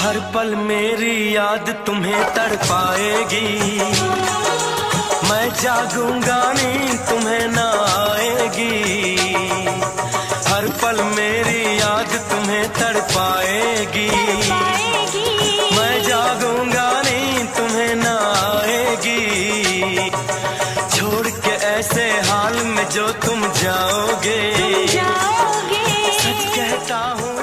हर पल मेरी याद तुम्हें तड़पाएगी। मैं जागूंगा नींद तुम्हें ना आएगी। हर पल मेरी याद तुम्हें तड़पाएगी। मैं जागूंगा नींद तुम्हें ना आएगी। छोड़ के ऐसे हाल में जो तुम जाओगे, सच कहता हूँ